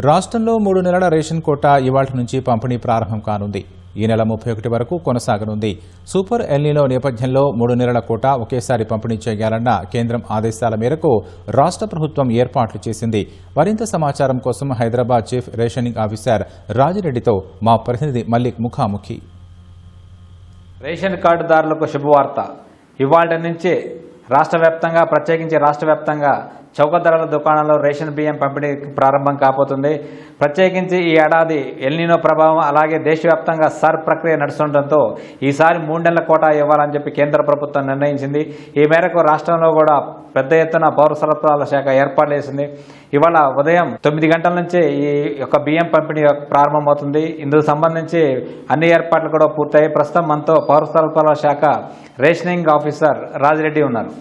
రాష్ట్రంలో 3 నెలల ration quota ఇవాళ్టి నుంచి పంపిణీ ప్రారంభం కానుంది. ఈ నెల 31 వరకు కొనసాగనుంది. సూపర్ ఎల్నినో నేపథ్యంలో 3 నెలల కోటా ఒకేసారి పంపిణీ చేయాలన్న కేంద్రం ఆదేశాల మేరకు రాష్ట్ర ప్రభుత్వం ఏర్పాట్లు చేసింది. మరింత సమాచారం కోసం హైదరాబాద్ చీఫ్ రేషనింగ్ ఆఫీసర్ రాజిరెడ్డితో మా ప్రతినిధి మల్లిక్ ముఖాముఖి. రేషన్ కార్డుదారులకు శుభవార్త. ఇవాళ్టి నుంచి ప్రత్యేకించి రాష్ట్ర వ్యాప్తంగా చౌక ధరల దుకాణాల్లో రేషన్ బియ్యం పంపిణీ ప్రారంభం కాబోతుంది. ప్రత్యేకించి ఈ ఏడాది ఎల్నినో ప్రభావం అలాగే దేశవ్యాప్తంగా సర్ ప్రక్రియ నడుస్తుండటంతో ఈసారి 3 నెలల కోటా ఇవ్వాలని చెప్పి కేంద్ర ప్రభుత్వం నిర్ణయించింది. ఈ మేరకు రాష్ట్రంలో కూడా పెద్ద ఎత్తున పౌర సరఫరాల శాఖ ఏర్పాట్లు చేసింది. ఇవాళ ఉదయం 9 గంటల నుంచి ఈ యొక్క బియ్యం పంపిణీ ప్రారంభమవుతుంది. ఇందుకు సంబంధించి అన్ని ఏర్పాట్లు కూడా పూర్తయ్యాయి. ప్రస్తుతం మనతో పౌర సరఫరాల శాఖ రేషనింగ్ ఆఫీసర్ రాజిరెడ్డి ఉన్నారు.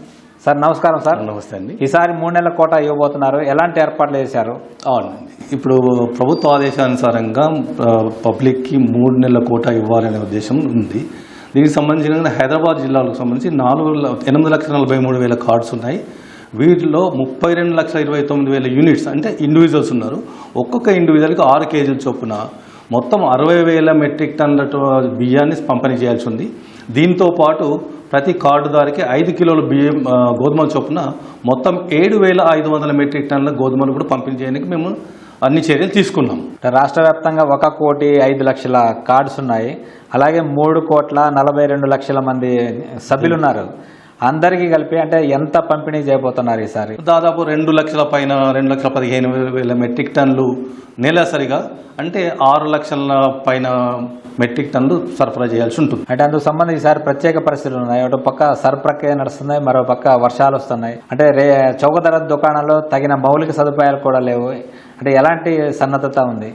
సార్ నమస్కారం. సార్ నమస్తే అండి. ఈసారి 3 నెలల కోటా ఇవ్వబోతున్నారు, ఎలాంటి ఏర్పాట్లు చేశారు? అవునండి, ఇప్పుడు ప్రభుత్వ ఆదేశానుసారంగా పబ్లిక్కి 3 నెలల కోటా ఇవ్వాలనే ఉద్దేశం ఉంది. దీనికి సంబంధించిన హైదరాబాద్ జిల్లాకు సంబంధించి 8,43,000 కార్డ్స్ ఉన్నాయి. వీటిలో 32,29,000 యూనిట్స్ అంటే ఇండివిజువల్స్ ఉన్నారు. ఒక్కొక్క ఇండివిజువల్కి 6 కేజీల చొప్పున మొత్తం 60,000 మెట్రిక్ టన్నుల బియ్యాన్ని పంపిణీ చేయాల్సి ఉంది. దీంతో పాటు ప్రతి కార్డుదారికి 5 కిలోల బియ్యం గోధుమల చొప్పున మొత్తం 7,500 మెట్రిక్ టన్నుల గోధుమలు కూడా పంపిణీ చేయడానికి మేము అన్ని చర్యలు తీసుకున్నాం. రాష్ట్ర వ్యాప్తంగా 1,05,00,000 కార్డ్స్ ఉన్నాయి. అలాగే 3,42,00,000 మంది సభ్యులు ఉన్నారు. అందరికీ కలిపి అంటే ఎంత పంపిణీ చేయబోతున్నారు ఈసారి? దాదాపు 2 లక్షల పైన 2,15,000 మెట్రిక్ టన్నులు నెలసరిగా, అంటే 6 లక్షల పైన మెట్రిక్ టన్నులు సరఫరా చేయాల్సి ఉంటుంది. అంటే అందుకు సంబంధించి ఈసారి ప్రత్యేక పరిస్థితులు ఉన్నాయి. ఒక పక్క సర్ ప్రక్రియ నడుస్తున్నాయి, మరో పక్క వర్షాలు వస్తున్నాయి. అంటే చౌక ధర దుకాణాల్లో తగిన మౌలిక సదుపాయాలు కూడా లేవు. అంటే ఎలాంటి సన్నద్ధత ఉంది?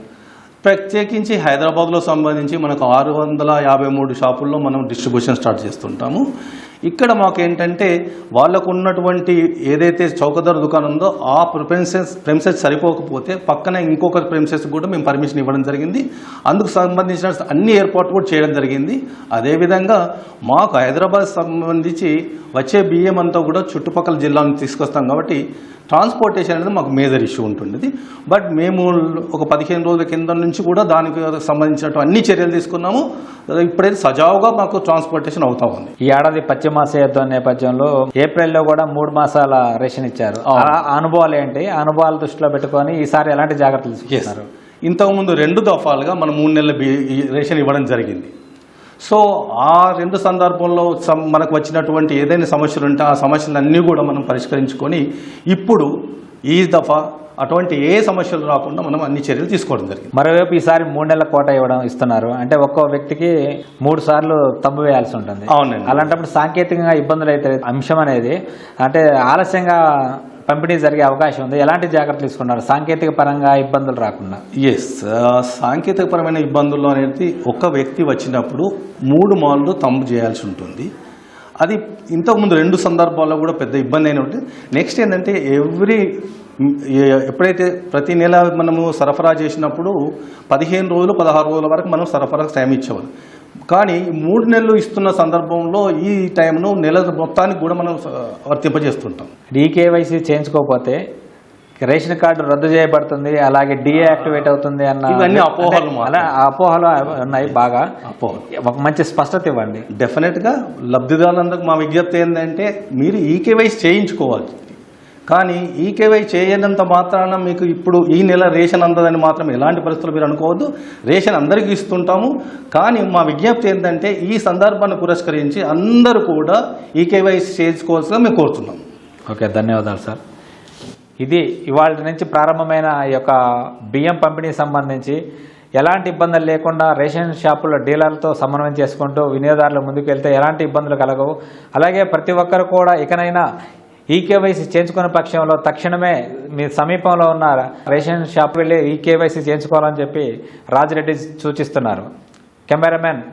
ప్రత్యేకించి హైదరాబాద్లో సంబంధించి మనకు 653 షాపుల్లో మనం డిస్ట్రిబ్యూషన్ స్టార్ట్ చేస్తుంటాము. ఇక్కడ మాకేంటంటే వాళ్ళకు ఉన్నటువంటి ఏదైతే చౌకధర దుకాణం ఉందో ఆ ప్రెమిసెస్ సరిపోకపోతే పక్కన ఇంకొక ప్రెమిసెస్ కూడా మేము పర్మిషన్ ఇవ్వడం జరిగింది. అందుకు సంబంధించిన అన్ని ఏర్పాట్లు కూడా చేయడం జరిగింది. అదేవిధంగా మాకు హైదరాబాద్ సంబంధించి వచ్చే బియ్యం అంతా కూడా చుట్టుపక్కల జిల్లాలను తీసుకొస్తాం కాబట్టి ట్రాన్స్పోర్టేషన్ అనేది మాకు మేజర్ ఇష్యూ ఉంటుంది. బట్ మేము ఒక 15 రోజుల కింద నుంచి కూడా దానికి సంబంధించినట్టు అన్ని చర్యలు తీసుకున్నాము. ఇప్పుడైతే సజావుగా మాకు ట్రాన్స్పోర్టేషన్ అవుతా ఉంది. ఈ ఏడాది పశ్చిమాస యుద్ధం నేపథ్యంలో ఏప్రిల్లో కూడా 3 మాసాల రేషన్ ఇచ్చారు. అనుభవాలు ఏంటి? అనుభవాలు దృష్టిలో పెట్టుకొని ఈసారి ఎలాంటి జాగ్రత్తలు తీసుకున్నారు? ఇంతకుముందు 2 దఫాలుగా మనం 3 నెలల రేషన్ ఇవ్వడం జరిగింది. సో ఆ 2 సందర్భంలో మనకు వచ్చినటువంటి ఏదైనా సమస్యలు ఉంటే ఆ సమస్యలన్నీ కూడా మనం పరిష్కరించుకొని ఇప్పుడు ఈ దఫా అటువంటి ఏ సమస్యలు రాకుండా మనం అన్ని చర్యలు తీసుకోవడం జరిగింది. మరోవైపు ఈసారి 3 నెలల కోట ఇస్తున్నారు. అంటే ఒక్కో వ్యక్తికి 3 సార్లు తమ్ము వేయాల్సి ఉంటుంది. అవునండి. అలాంటప్పుడు సాంకేతికంగా ఇబ్బందులు అయితే అంశం అనేది అంటే ఆలస్యంగా పంపిణీ జరిగే అవకాశం ఉంది. ఎలాంటి జాగ్రత్తలు తీసుకున్నారు సాంకేతిక పరంగా ఇబ్బందులు రాకుండా? సాంకేతిక పరమైన ఇబ్బందులు అనేది ఒక వ్యక్తి వచ్చినప్పుడు 3 మార్లు తమ్ము చేయాల్సి ఉంటుంది. అది ఇంతకుముందు 2 సందర్భాల్లో కూడా పెద్ద ఇబ్బంది అయిన ఉంటుంది. నెక్స్ట్ ఏంటంటే ఎప్పుడైతే ప్రతి నెల మనము సరఫరా చేసినప్పుడు 15 రోజులు 16 రోజుల వరకు మనం సరఫరా టైం ఇచ్చేవాళ్ళం. కానీ 3 నెలలు ఇస్తున్న సందర్భంలో ఈ టైంను నెల మొత్తానికి కూడా మనం వర్తింపజేస్తుంటాం. డీకేవైసీ చేయించుకోకపోతే రేషన్ కార్డు రద్దు చేయబడుతుంది, అలాగే డీయాక్టివేట్ అవుతుంది అన్న ఇవన్నీ అపోహలు. అపోహలు ఉన్నాయి. బాగా ఒక మంచి స్పష్టత ఇవ్వండి. డెఫినెట్గా లబ్ధిదారులందరికీ మా విజ్ఞప్తి ఏంటంటే మీరు ఈకేవైసీ చేయించుకోవాలి. కానీ ఈకేవైసీ చేయనంత మాత్రాన మీకు ఇప్పుడు ఈ నెల రేషన్ అందదని మాత్రం ఎలాంటి పరిస్థితులు మీరు అనుకోవద్దు. రేషన్ అందరికీ ఇస్తుంటాము. కానీ మా విజ్ఞప్తి ఏంటంటే ఈ సందర్భాన్ని పురస్కరించి అందరూ కూడా ఈకేవైసీ చేసుకోవాల్సిందిగా మేము కోరుతున్నాం. ఓకే, ధన్యవాదాలు సార్. ఇది ఇవాళ నుంచి ప్రారంభమైన ఈ యొక్క బియ్యం పంపిణీ సంబంధించి ఎలాంటి ఇబ్బందులు లేకుండా రేషన్ షాపుల డీలర్లతో సమన్వయం చేసుకుంటూ వినియోగదారులు ముందుకు వెళ్తే ఎలాంటి ఇబ్బందులు కలగవు. అలాగే ప్రతి ఒక్కరు కూడా ఇకనైనా ఈకేవైసీ చేయించుకునే పక్షంలో తక్షణమే మీ సమీపంలో ఉన్న రేషన్ షాప్ వెళ్ళి ఈకేవైసీ చేయించుకోవాలని చెప్పి రాజిరెడ్డి సూచిస్తున్నారు. కెమెరామెన్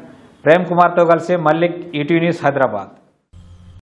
ప్రేమ్ కుమార్తో కలిసి మల్లిక్, ఈటీవీ న్యూస్, హైదరాబాద్.